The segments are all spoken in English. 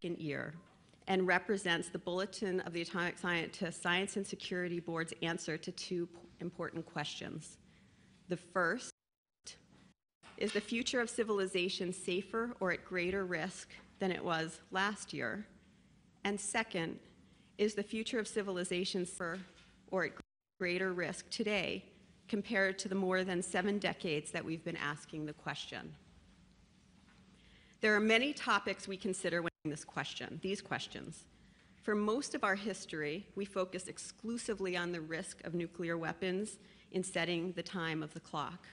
year and represents the Bulletin of the Atomic Scientist Science and Security Board's answer to two important questions. The first, is the future of civilization safer or at greater risk than it was last year? And second, is the future of civilization safer or at greater risk today compared to the more than 7 decades that we've been asking the question? There are many topics we consider when these questions. For most of our history, we focus exclusively on the risk of nuclear weapons in setting the time of the clock.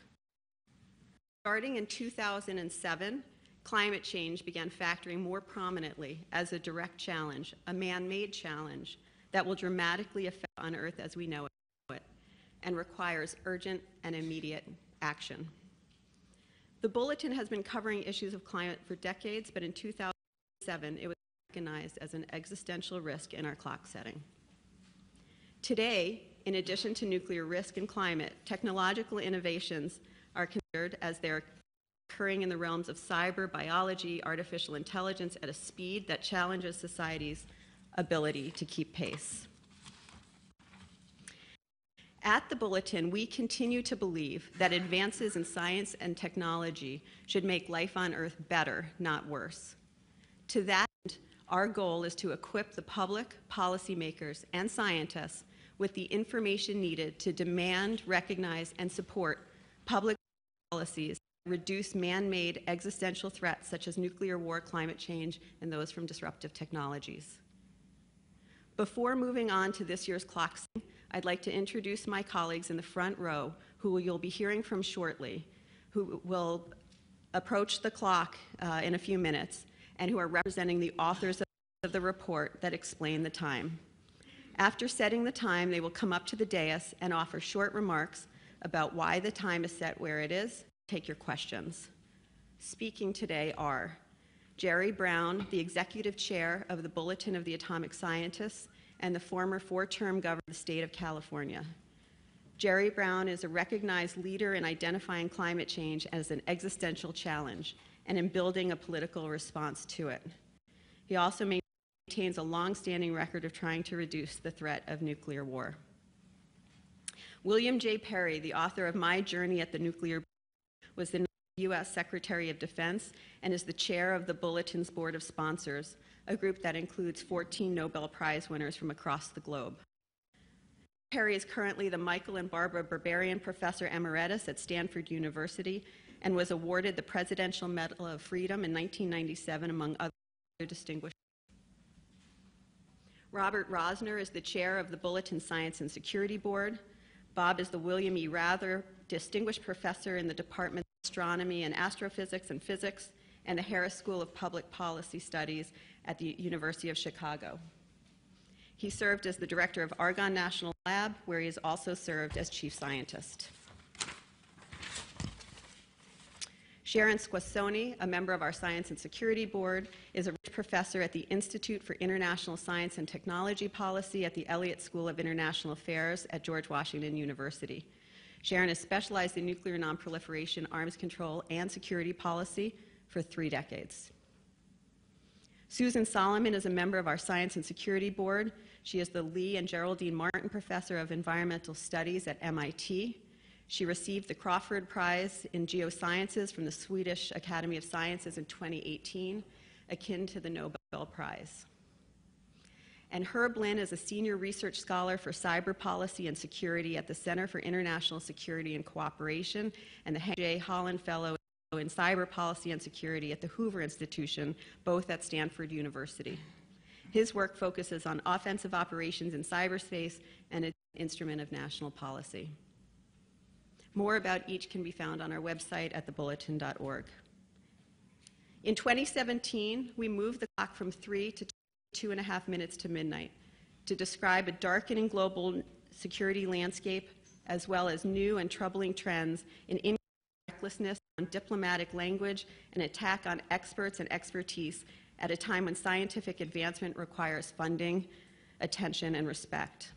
Starting in 2007, climate change began factoring more prominently as a direct challenge, a man-made challenge that will dramatically affect on Earth as we know it and requires urgent and immediate action. The Bulletin has been covering issues of climate for decades, but in 2007, it was recognized as an existential risk in our clock setting. Today, in addition to nuclear risk and climate, technological innovations are considered as they're occurring in the realms of cyber, biology, artificial intelligence at a speed that challenges society's ability to keep pace. At the Bulletin, we continue to believe that advances in science and technology should make life on Earth better, not worse. To that end, our goal is to equip the public, policymakers, and scientists with the information needed to demand, recognize, and support public policies that reduce man-made existential threats such as nuclear war, climate change, and those from disruptive technologies. Before moving on to this year's clock setting, I'd like to introduce my colleagues in the front row who you'll be hearing from shortly, who will approach the clock in a few minutes, and who are representing the authors of the report that explain the time. After setting the time, they will come up to the dais and offer short remarks about why the time is set where it is, take your questions. Speaking today are Jerry Brown, the Executive Chair of the Bulletin of the Atomic Scientists and the former 4-term governor of the state of California. Jerry Brown is a recognized leader in identifying climate change as an existential challenge and in building a political response to it. He also maintains a long-standing record of trying to reduce the threat of nuclear war. William J. Perry, the author of My Journey at the Nuclear Board, was the U.S. Secretary of Defense and is the chair of the Bulletin's Board of Sponsors, a group that includes 14 Nobel Prize winners from across the globe. Perry is currently the Michael and Barbara Berberian Professor Emeritus at Stanford University and was awarded the Presidential Medal of Freedom in 1997, among other distinguished. Robert Rosner is the chair of the Bulletin Science and Security Board. Bob is the William E. Rather Distinguished Professor in the Department of Astronomy and Astrophysics and Physics and the Harris School of Public Policy Studies at the University of Chicago. He served as the director of Argonne National Lab, where he has also served as chief scientist. Sharon Squassoni, a member of our Science and Security Board, is a professor at the Institute for International Science and Technology Policy at the Elliott School of International Affairs at George Washington University. Sharon has specialized in nuclear nonproliferation, arms control, and security policy for 3 decades. Susan Solomon is a member of our Science and Security Board. She is the Lee and Geraldine Martin Professor of Environmental Studies at MIT. She received the Crawford Prize in Geosciences from the Swedish Academy of Sciences in 2018, akin to the Nobel Prize. And Herb Lynn is a senior research scholar for cyber policy and security at the Center for International Security and Cooperation and the Henry J. Holland Fellow in Cyber Policy and Security at the Hoover Institution, both at Stanford University. His work focuses on offensive operations in cyberspace and an instrument of national policy. More about each can be found on our website at thebulletin.org. In 2017, we moved the clock from 3 to 2.5 minutes to midnight to describe a darkening global security landscape as well as new and troubling trends in recklessness on diplomatic language and attack on experts and expertise at a time when scientific advancement requires funding, attention, and respect.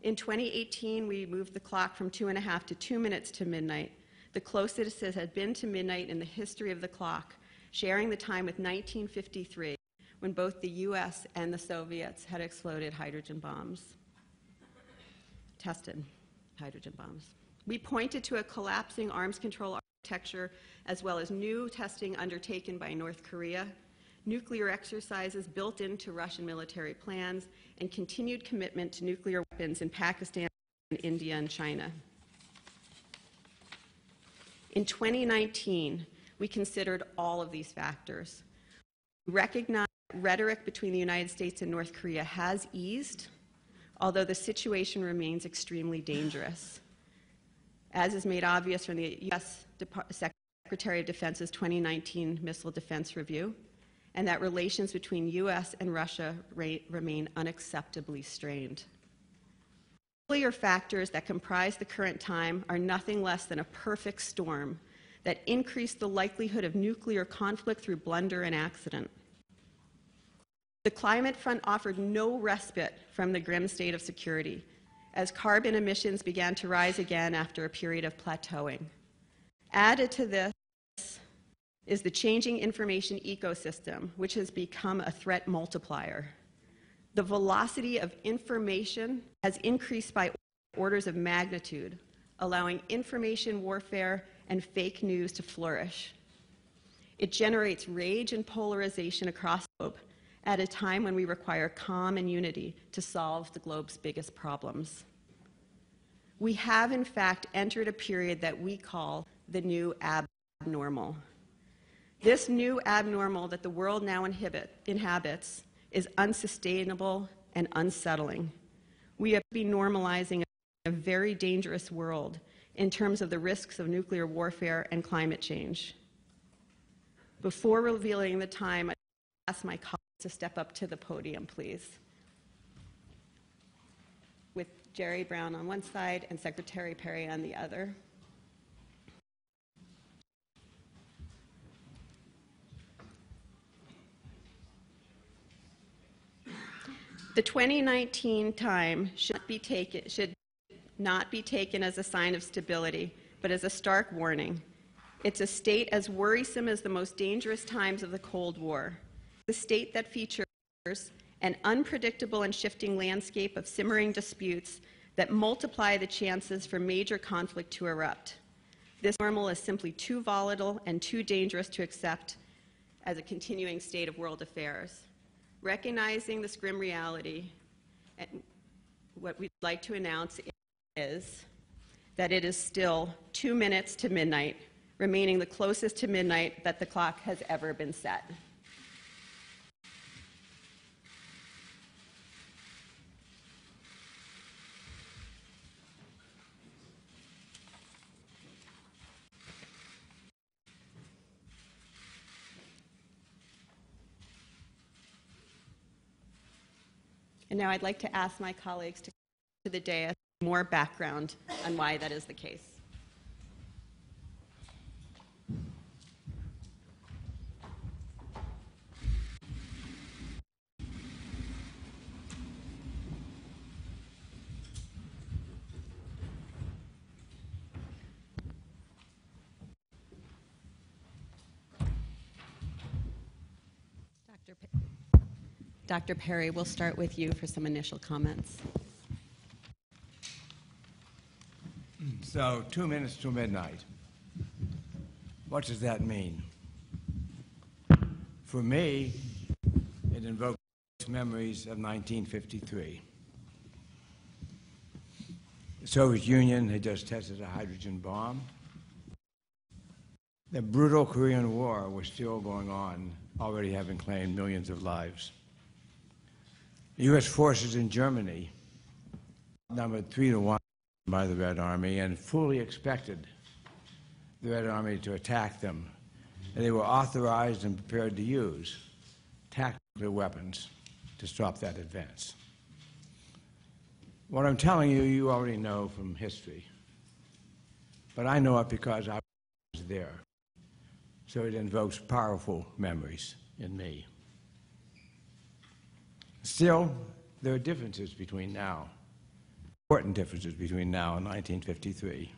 In 2018, we moved the clock from 2.5 to 2 minutes to midnight, the closest it had been to midnight in the history of the clock, sharing the time with 1953, when both the US and the Soviets had exploded hydrogen bombs, tested hydrogen bombs. We pointed to a collapsing arms control architecture, as well as new testing undertaken by North Korea, nuclear exercises built into Russian military plans, and continued commitment to nuclear weapons in Pakistan, India, and China. In 2019, we considered all of these factors. We recognized that rhetoric between the United States and North Korea has eased, although the situation remains extremely dangerous, as is made obvious from the U.S. Secretary of Defense's 2019 Missile Defense Review, and that relations between U.S. and Russia remain unacceptably strained. Earlier factors that comprise the current time are nothing less than a perfect storm that increase the likelihood of nuclear conflict through blunder and accident. The climate front offered no respite from the grim state of security, as carbon emissions began to rise again after a period of plateauing. Added to this is the changing information ecosystem, which has become a threat multiplier. The velocity of information has increased by orders of magnitude, allowing information warfare and fake news to flourish. It generates rage and polarization across the globe at a time when we require calm and unity to solve the globe's biggest problems. We have, in fact, entered a period that we call the new abnormal. This new abnormal that the world now inhabits is unsustainable and unsettling. We have to be normalizing a very dangerous world in terms of the risks of nuclear warfare and climate change. Before revealing the time, I'd ask my colleagues to step up to the podium, please. With Jerry Brown on one side and Secretary Perry on the other. The 2019 time should not be taken as a sign of stability, but as a stark warning. It's a state as worrisome as the most dangerous times of the Cold War. The state that features an unpredictable and shifting landscape of simmering disputes that multiply the chances for major conflict to erupt. This normal is simply too volatile and too dangerous to accept as a continuing state of world affairs. Recognizing this grim reality, what we'd like to announce is that it is still 2 minutes to midnight, remaining the closest to midnight that the clock has ever been set. And now I'd like to ask my colleagues to come to the dais for more background on why that is the case. Dr. Perry, we'll start with you for some initial comments. So 2 minutes to midnight. What does that mean? For me, it invokes memories of 1953. The Soviet Union had just tested a hydrogen bomb. The brutal Korean War was still going on, already having claimed millions of lives. The U.S. forces in Germany numbered 3-1 by the Red Army and fully expected the Red Army to attack them. And they were authorized and prepared to use tactical weapons to stop that advance. What I'm telling you, you already know from history. But I know it because I was there. So it invokes powerful memories in me. Still, there are differences between now, important differences between now and 1953.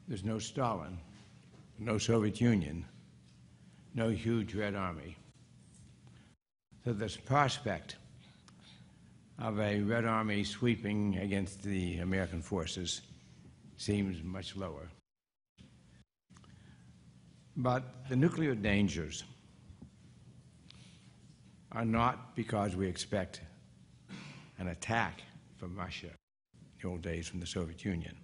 There's no Stalin, no Soviet Union, no huge Red Army. So this prospect of a Red Army sweeping against the American forces seems much lower. But the nuclear dangers are not because we expect an attack from Russia in the old days from the Soviet Union.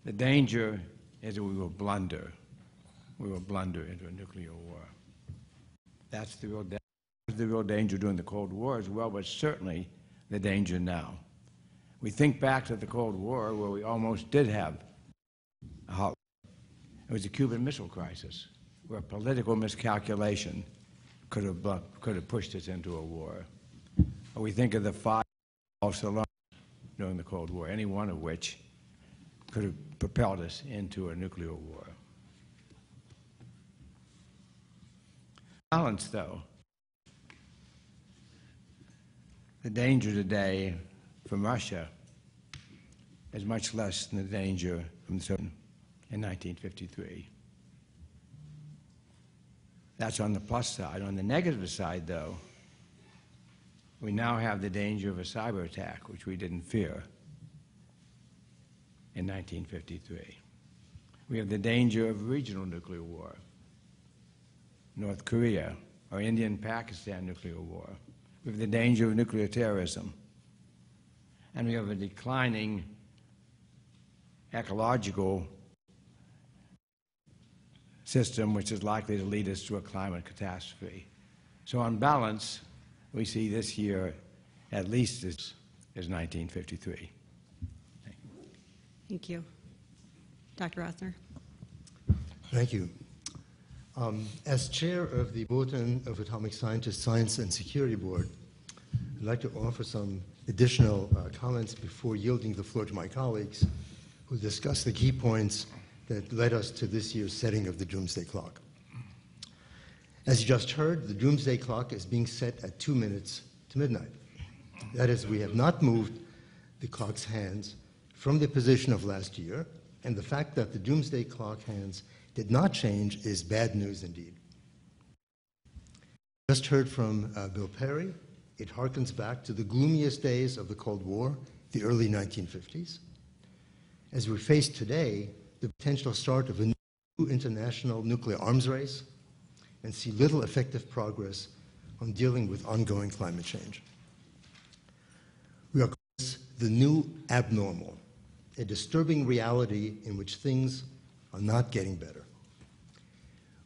The danger is that we will blunder. We will blunder into a nuclear war. That's the real danger. The real danger during the Cold War as well, but certainly the danger now. We think back to the Cold War where we almost did have a hot. It was the Cuban Missile Crisis, where political miscalculation could have pushed us into a war. Or we think of the 5 false alarms during the Cold War, any one of which could have propelled us into a nuclear war. Balance, though, the danger today from Russia is much less than the danger from the Soviet in 1953. That's on the plus side. On the negative side, though, we now have the danger of a cyber attack, which we didn't fear in 1953. We have the danger of regional nuclear war, North Korea, or India and Pakistan nuclear war. We have the danger of nuclear terrorism. And we have a declining ecological system which is likely to lead us to a climate catastrophe. So on balance, we see this year at least as 1953. Thank you. Dr. Rosner. Thank you. As chair of the Bulletin of Atomic Scientists Science and Security Board, I'd like to offer some additional comments before yielding the floor to my colleagues who discuss the key points that led us to this year's setting of the Doomsday Clock. As you just heard, the Doomsday Clock is being set at 2 minutes to midnight. That is, we have not moved the clock's hands from the position of last year, and the fact that the Doomsday Clock hands did not change is bad news indeed. Just heard from Bill Perry. It harkens back to the gloomiest days of the Cold War, the early 1950s. As we face today, the potential start of a new international nuclear arms race, and see little effective progress on dealing with ongoing climate change. We are calling this the new abnormal, a disturbing reality in which things are not getting better.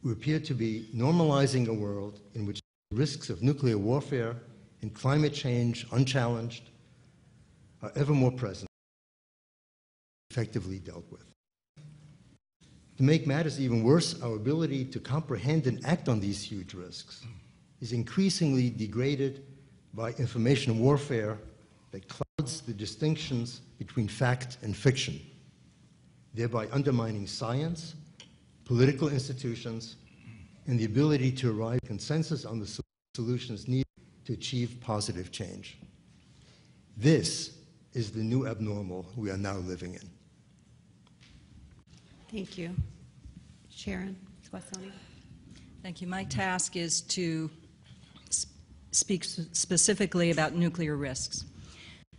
We appear to be normalizing a world in which the risks of nuclear warfare and climate change, unchallenged, are ever more present, effectively dealt with. To make matters even worse, our ability to comprehend and act on these huge risks is increasingly degraded by information warfare that clouds the distinctions between fact and fiction, thereby undermining science, political institutions, and the ability to arrive at consensus on the solutions needed to achieve positive change. This is the new abnormal we are now living in. Thank you. Sharon Squassoni. Thank you. My task is to speak specifically about nuclear risks.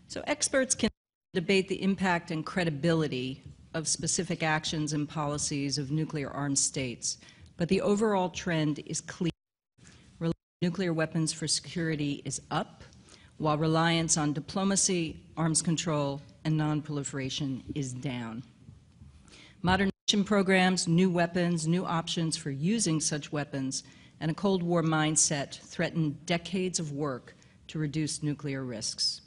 So experts can debate the impact and credibility of specific actions and policies of nuclear-armed states, but the overall trend is clear. Reliance on nuclear weapons for security is up, while reliance on diplomacy, arms control, and non-proliferation is down. Modern programs, new weapons, new options for using such weapons, and a Cold War mindset threaten decades of work to reduce nuclear risks.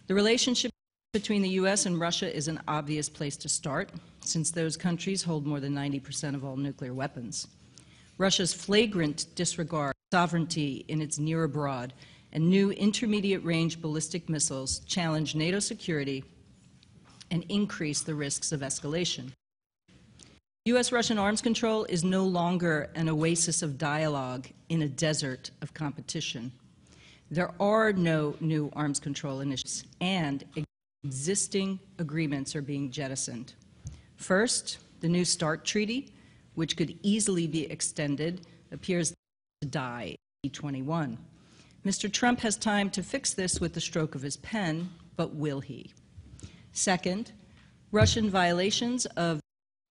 The relationship between the U.S. and Russia is an obvious place to start, since those countries hold more than 90% of all nuclear weapons. Russia's flagrant disregard of sovereignty in its near abroad and new intermediate-range ballistic missiles challenge NATO security and increase the risks of escalation. U.S.-Russian arms control is no longer an oasis of dialogue in a desert of competition. There are no new arms control initiatives, and existing agreements are being jettisoned. First, the New START Treaty, which could easily be extended, appears to die 2021. Mr. Trump has time to fix this with the stroke of his pen, but will he? Second, Russian violations of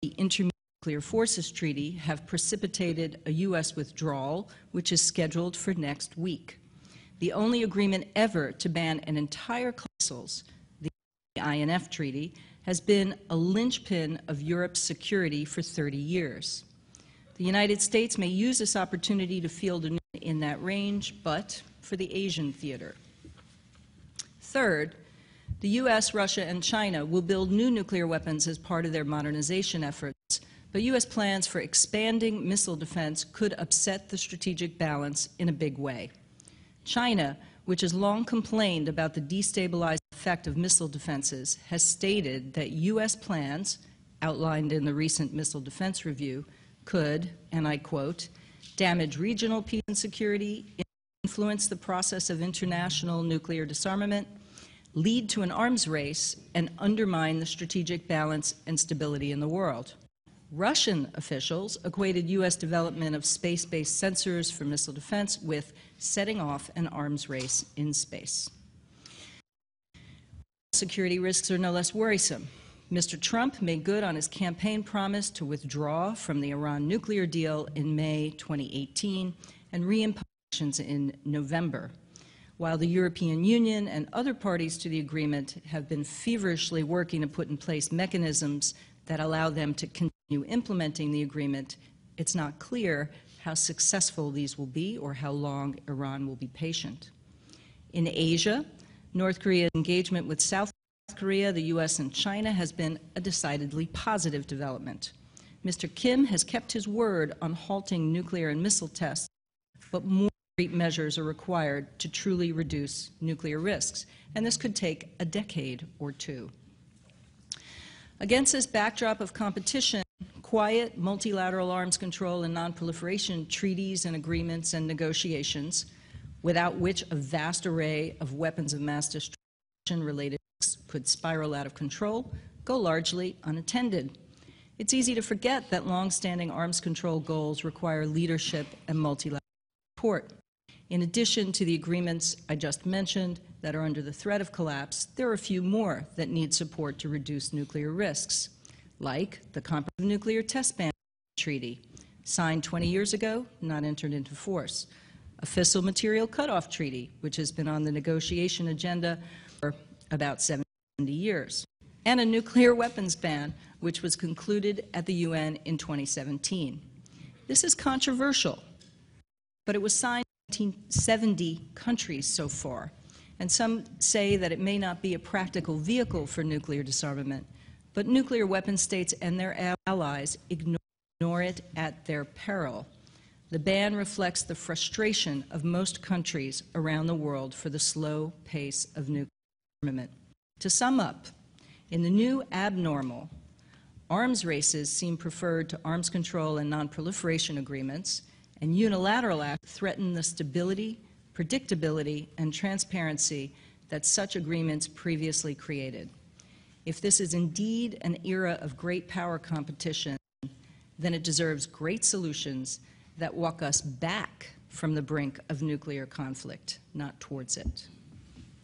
the Intermediate Nuclear Forces Treaty have precipitated a U.S. withdrawal, which is scheduled for next week. The only agreement ever to ban an entire class of missiles, the INF Treaty, has been a linchpin of Europe's security for 30 years. The United States may use this opportunity to field a nuke in that range, but for the Asian theater. Third, the U.S., Russia, and China will build new nuclear weapons as part of their modernization efforts, but U.S. plans for expanding missile defense could upset the strategic balance in a big way. China, which has long complained about the destabilizing effect of missile defenses, has stated that U.S. plans, outlined in the recent Missile Defense Review, could, and I quote, damage regional peace and security, influence the process of international nuclear disarmament, lead to an arms race, and undermine the strategic balance and stability in the world. Russian officials equated U.S. development of space-based sensors for missile defense with setting off an arms race in space. Security risks are no less worrisome. Mr. Trump made good on his campaign promise to withdraw from the Iran nuclear deal in May 2018 and reimpose sanctions in November, while the European Union and other parties to the agreement have been feverishly working to put in place mechanisms that allow them to continue implementing the agreement. It's not clear how successful these will be or how long Iran will be patient. In Asia, North Korea's engagement with South Korea, the U.S., and China has been a decidedly positive development. Mr. Kim has kept his word on halting nuclear and missile tests, but more measures are required to truly reduce nuclear risks, and this could take a decade or two. Against this backdrop of competition, quiet multilateral arms control and nonproliferation treaties and agreements and negotiations, without which a vast array of weapons of mass destruction-related risks could spiral out of control, go largely unattended. It's easy to forget that long-standing arms control goals require leadership and multilateral support. In addition to the agreements I just mentioned that are under the threat of collapse, there are a few more that need support to reduce nuclear risks, like the Comprehensive Nuclear Test Ban Treaty, signed 20 years ago, not entered into force, a Fissile Material Cutoff Treaty, which has been on the negotiation agenda for about 70 years, and a nuclear weapons ban, which was concluded at the UN in 2017. This is controversial, but it was signed by 70 countries so far, and some say that it may not be a practical vehicle for nuclear disarmament, but nuclear weapon states and their allies ignore it at their peril. The ban reflects the frustration of most countries around the world for the slow pace of nuclear armament. To sum up, in the new abnormal, arms races seem preferred to arms control and nonproliferation agreements, and unilateral acts threaten the stability, predictability, and transparency that such agreements previously created. If this is indeed an era of great power competition, then it deserves great solutions that walk us back from the brink of nuclear conflict, not towards it.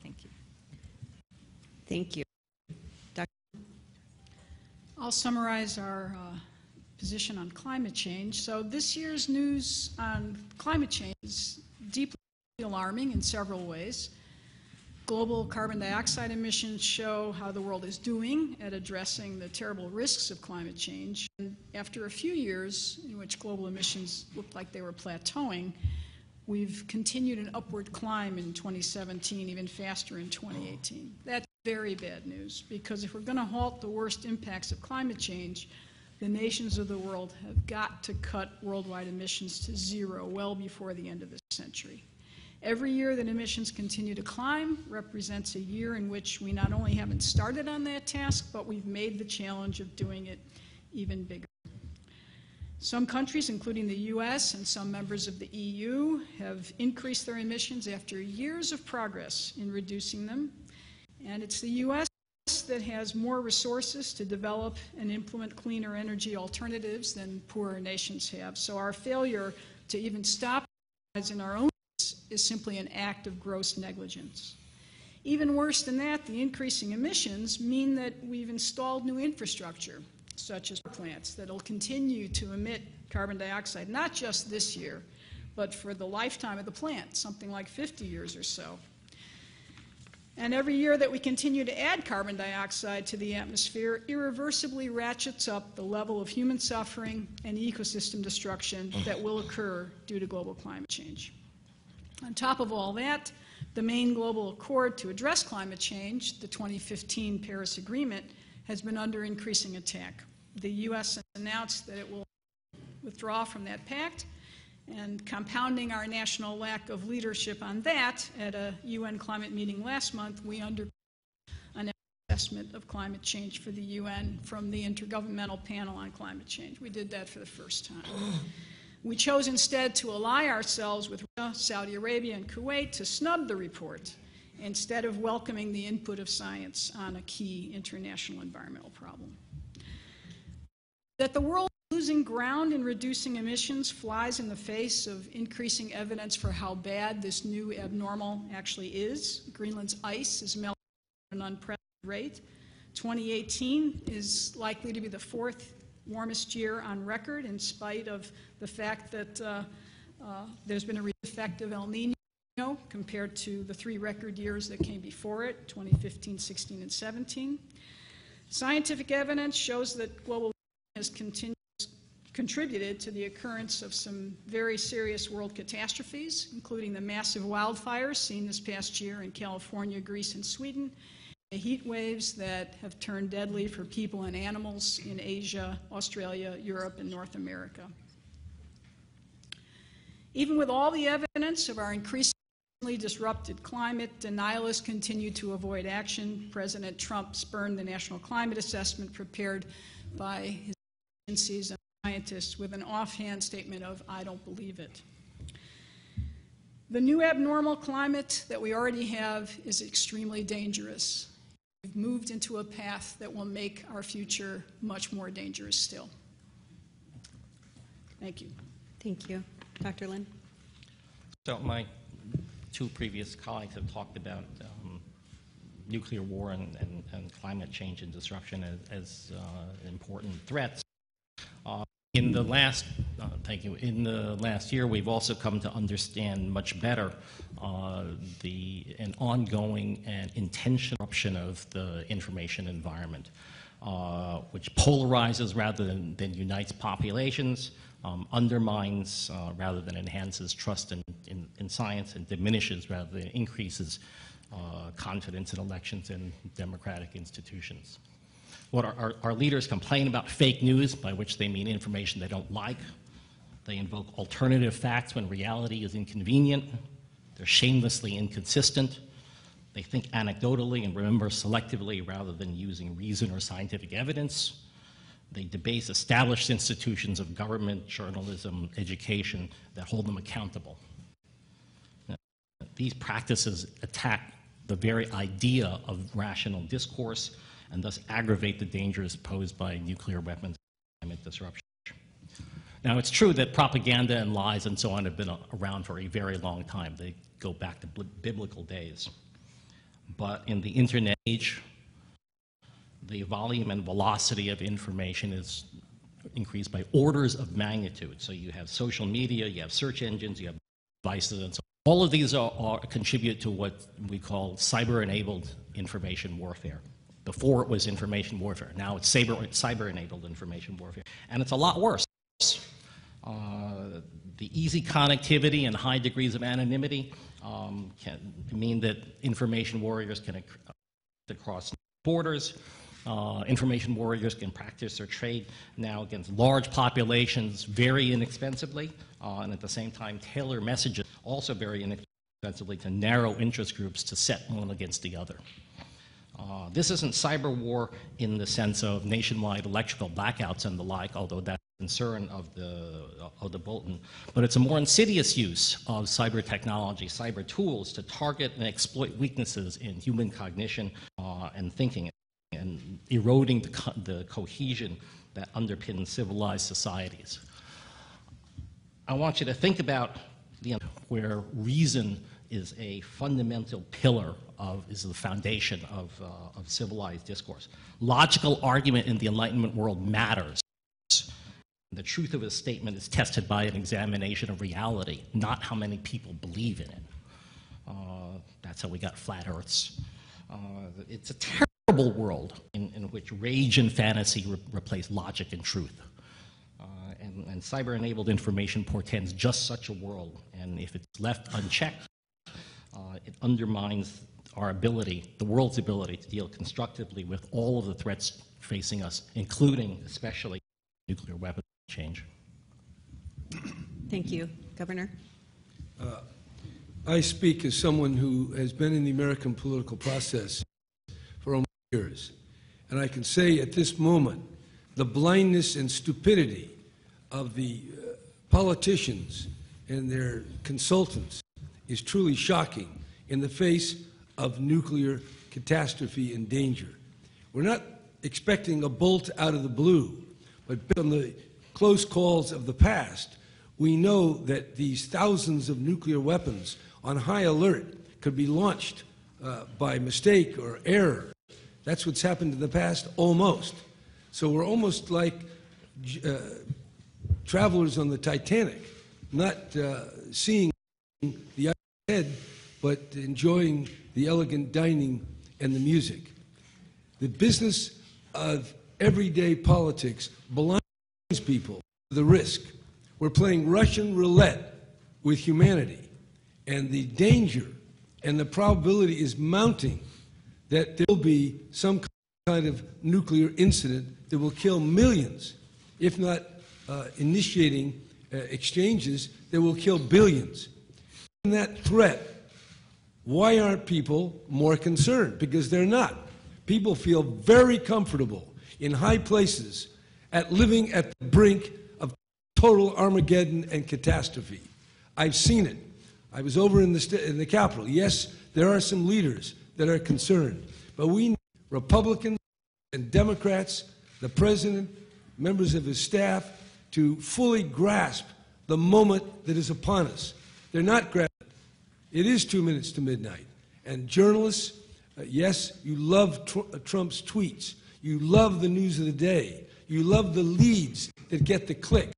Thank you. Thank you. I'll summarize our position on climate change. So this year's news on climate change is deeply alarming in several ways. Global carbon dioxide emissions show how the world is doing at addressing the terrible risks of climate change. And after a few years in which global emissions looked like they were plateauing, we've continued an upward climb in 2017, even faster in 2018. That's very bad news, because if we're going to halt the worst impacts of climate change, the nations of the world have got to cut worldwide emissions to zero well before the end of this century. Every year that emissions continue to climb represents a year in which we not only haven't started on that task, but we've made the challenge of doing it even bigger. Some countries, including the US and some members of the EU, have increased their emissions after years of progress in reducing them. And it's the US that has more resources to develop and implement cleaner energy alternatives than poorer nations have. So our failure to even stop in our own is simply an act of gross negligence. Even worse than that, the increasing emissions mean that we've installed new infrastructure, such as plants, that will continue to emit carbon dioxide, not just this year, but for the lifetime of the plant, something like 50 years or so. And every year that we continue to add carbon dioxide to the atmosphere irreversibly ratchets up the level of human suffering and ecosystem destruction that will occur due to global climate change. On top of all that, the main global accord to address climate change, the 2015 Paris Agreement, has been under increasing attack. The U.S. announced that it will withdraw from that pact, and compounding our national lack of leadership on that, at a UN climate meeting last month, we undertook an assessment of climate change for the UN from the Intergovernmental Panel on Climate Change. We did that for the first time. We chose instead to ally ourselves with Russia, Saudi Arabia, and Kuwait to snub the report instead of welcoming the input of science on a key international environmental problem. That the world is losing ground in reducing emissions flies in the face of increasing evidence for how bad this new abnormal actually is. Greenland's ice is melting at an unprecedented rate. 2018 is likely to be the fourth warmest year on record, in spite of the fact that there's been a effect of El Nino compared to the three record years that came before it, 2015, 16, and 17. Scientific evidence shows that global warming has contributed to the occurrence of some very serious world catastrophes, including the massive wildfires seen this past year in California, Greece, and Sweden, the heat waves that have turned deadly for people and animals in Asia, Australia, Europe, and North America. Even with all the evidence of our increasingly disrupted climate, denialists continue to avoid action. President Trump spurned the national climate assessment prepared by his agencies and scientists with an offhand statement of, "I don't believe it." The new abnormal climate that we already have is extremely dangerous. We've moved into a path that will make our future much more dangerous still. Thank you. Thank you. Dr. Lin? So my two previous colleagues have talked about nuclear war and climate change and disruption as important threats. In the last, in the last year, we've also come to understand much better an ongoing and intentional disruption of the information environment, which polarizes rather than unites populations, undermines rather than enhances trust in science, and diminishes rather than increases confidence in elections and democratic institutions. What our leaders complain about fake news, by which they mean information they don't like. They invoke alternative facts when reality is inconvenient. They're shamelessly inconsistent. They think anecdotally and remember selectively rather than using reason or scientific evidence. They debase established institutions of government, journalism, education that hold them accountable. Now, these practices attack the very idea of rational discourse and thus aggravate the dangers posed by nuclear weapons and climate disruption. Now, it's true that propaganda and lies and so on have been around for a very long time. They go back to biblical days. But in the internet age, the volume and velocity of information is increased by orders of magnitude. So you have social media, you have search engines, you have devices, and so on. All of these contribute to what we call cyber-enabled information warfare. Before it was information warfare. Now it's cyber-enabled information warfare. And it's a lot worse. The easy connectivity and high degrees of anonymity can mean that information warriors can cross borders. Information warriors can practice their trade now against large populations very inexpensively, and at the same time tailor messages also very inexpensively to narrow interest groups to set one against the other. This isn't cyber war in the sense of nationwide electrical blackouts and the like, although that's a concern of the bulletin, but it's a more insidious use of cyber technology, cyber tools to target and exploit weaknesses in human cognition and thinking, and eroding the cohesion that underpins civilized societies. I want you to think about where reason is a fundamental pillar is the foundation of civilized discourse. Logical argument in the Enlightenment world matters. The truth of a statement is tested by an examination of reality, not how many people believe in it. That's how we got flat earths. It's a terrible world in which rage and fantasy replace logic and truth. And cyber-enabled information portends just such a world. And if it's left unchecked, it undermines our ability, the world's ability, to deal constructively with all of the threats facing us, including, especially, nuclear weapons change. Thank you. Governor? I speak as someone who has been in the American political process for almost years. And I can say at this moment, the blindness and stupidity of the politicians and their consultants is truly shocking in the face of nuclear catastrophe and danger. We're not expecting a bolt out of the blue, but based on the close calls of the past, we know that these thousands of nuclear weapons on high alert could be launched by mistake or error. That's what's happened in the past, almost. So we're almost like travelers on the Titanic, not seeing the ahead, but enjoying the elegant dining and the music. The business of everyday politics blinds people to the risk. We're playing Russian roulette with humanity, and the danger and the probability is mounting that there will be some kind of nuclear incident that will kill millions, if not initiating exchanges that will kill billions. In that threat, why aren't people more concerned? Because they're not. People feel very comfortable in high places at living at the brink of total Armageddon and catastrophe. I've seen it. I was over in the Capitol. Yes, there are some leaders that are concerned, but we need Republicans and Democrats, the President, members of his staff, to fully grasp the moment that is upon us. They're not grasping it. It is 2 minutes to midnight. And journalists, yes, you love Trump's tweets. You love the news of the day. You love the leads that get the clicks.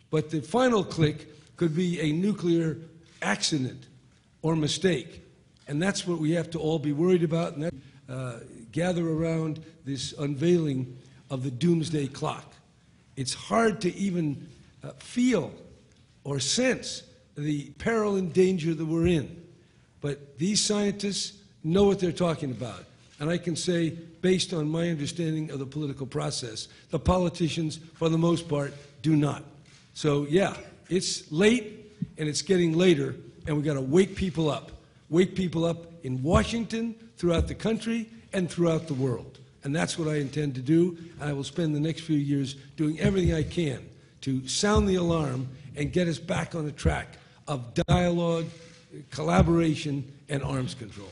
But the final click could be a nuclear accident or mistake. And that's what we have to all be worried about, and gather around this unveiling of the doomsday clock. It's hard to even feel or sense the peril and danger that we're in. But these scientists know what they're talking about. And I can say, based on my understanding of the political process, the politicians, for the most part, do not. So, yeah, it's late, and it's getting later, and we've got to wake people up. Wake people up in Washington, throughout the country, and throughout the world. And that's what I intend to do. And I will spend the next few years doing everything I can to sound the alarm and get us back on the track of dialogue, collaboration, and arms control.